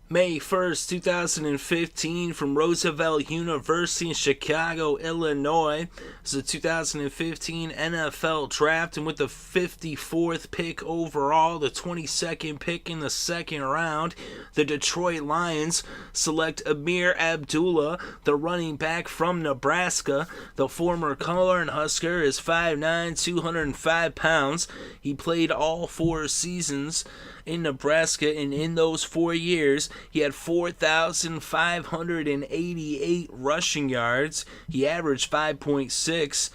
May 1st, 2015, from Roosevelt University in Chicago, Illinois. It's the 2015 NFL Draft, and with the 54th pick overall, the 22nd pick in the second round, the Detroit Lions select Ameer Abdullah, the running back from Nebraska. The former Cornhusker is 5'9", 205 pounds. He played all 4 seasons in Nebraska, and in those 4 years, he had 4,588 rushing yards. He averaged 5.6,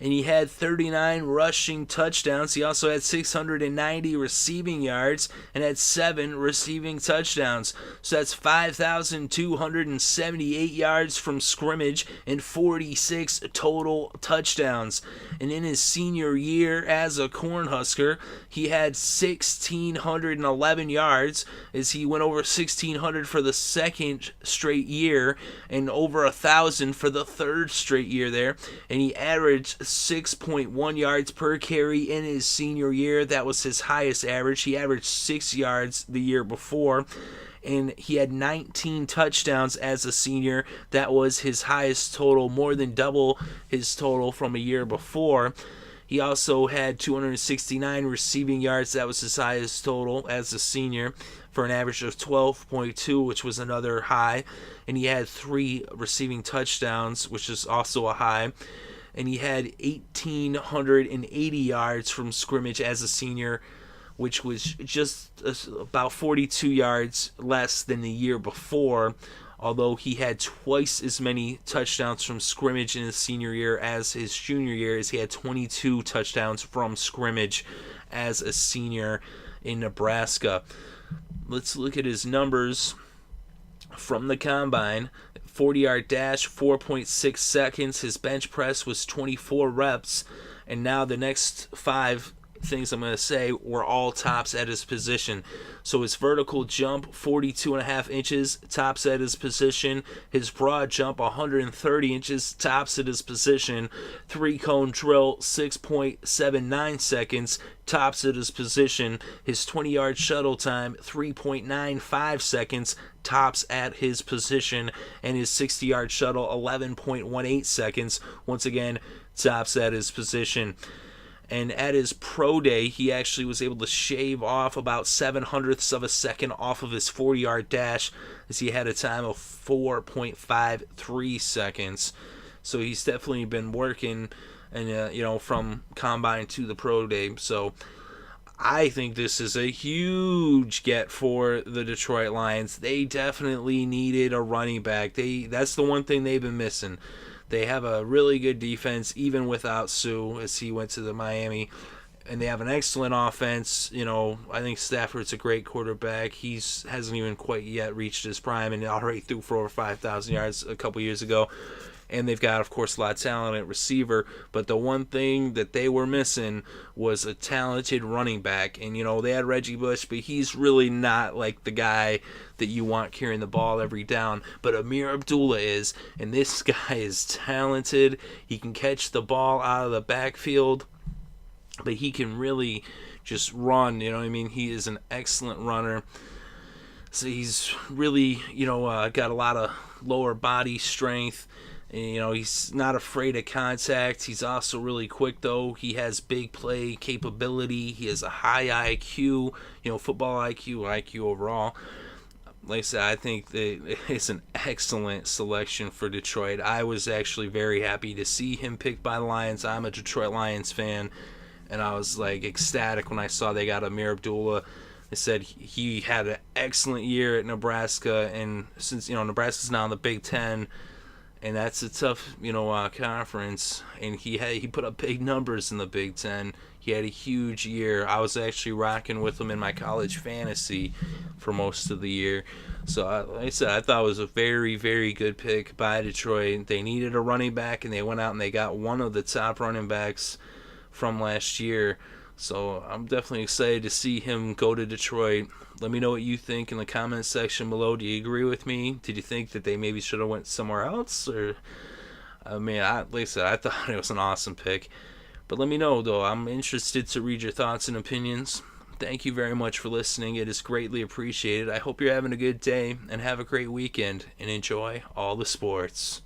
and he had 39 rushing touchdowns. He also had 690 receiving yards and had 7 receiving touchdowns. So that's 5,278 yards from scrimmage and 46 total touchdowns. And in his senior year as a Cornhusker, he had 1,611 yards, as he went over 1,600 for the second straight year and over 1,000 for the third straight year there. And he averaged 6.1 yards per carry in his senior year. That was his highest average. He averaged 6 yards the year before, and he had 19 touchdowns as a senior. That was his highest total, more than double his total from a year before. He also had 269 receiving yards. That was his highest total as a senior, for an average of 12.2, which was another high. And he had 3 receiving touchdowns, which is also a high. And he had 1,880 yards from scrimmage as a senior, which was just about 42 yards less than the year before, although he had twice as many touchdowns from scrimmage in his senior year as his junior year, as he had 22 touchdowns from scrimmage as a senior in Nebraska. Let's look at his numbers from the combine. 40-yard dash, 4.6 seconds. His bench press was 24 reps. And now the next 5 things I'm going to say were all tops at his position. So his vertical jump, 42.5 inches, tops at his position. His broad jump, 130 inches, tops at his position. 3-cone drill, 6.79 seconds, tops at his position. His 20-yard shuttle time, 3.95 seconds, tops at his position. And his 60-yard shuttle, 11.18 seconds, once again, tops at his position. And at his pro day, he actually was able to shave off about 7/100ths of a second off of his 40-yard dash, as he had a time of 4.53 seconds. So he's definitely been working, and from combine to the pro day. So I think this is a huge get for the Detroit Lions. They definitely needed a running back. That's the one thing they've been missing. They have a really good defense, even without Sue, as he went to the Miami. And they have an excellent offense. I think Stafford's a great quarterback. He hasn't even quite yet reached his prime, and already threw for over 5,000 yards a couple years ago. And they've got, of course, a lot of talent at receiver. But the one thing that they were missing was a talented running back. And, they had Reggie Bush, but he's really not like the guy that you want carrying the ball every down. But Ameer Abdullah is. And this guy is talented. He can catch the ball out of the backfield, but he can really just run. He is an excellent runner. So he's really, got a lot of lower body strength. And, he's not afraid of contact. He's also really quick, though. He has big play capability. He has a high IQ, football IQ overall. Like I said, I think that it's an excellent selection for Detroit. I was actually very happy to see him picked by the Lions. I'm a Detroit Lions fan, and I was ecstatic when I saw they got Ameer Abdullah. They said he had an excellent year at Nebraska, and since Nebraska's now in the Big Ten, and that's a tough conference, and he put up big numbers in the Big Ten. He had a huge year. I was actually rocking with him in my college fantasy for most of the year. So like I said, I thought it was a very, very good pick by Detroit. They needed a running back, and they went out and they got one of the top running backs from last year. So I'm definitely excited to see him go to Detroit. Let me know what you think in the comments section below. Do you agree with me? Did you think that they maybe should have went somewhere else? Or, like I said, I thought it was an awesome pick. But let me know, though. I'm interested to read your thoughts and opinions. Thank you very much for listening. It is greatly appreciated. I hope you're having a good day and have a great weekend and enjoy all the sports.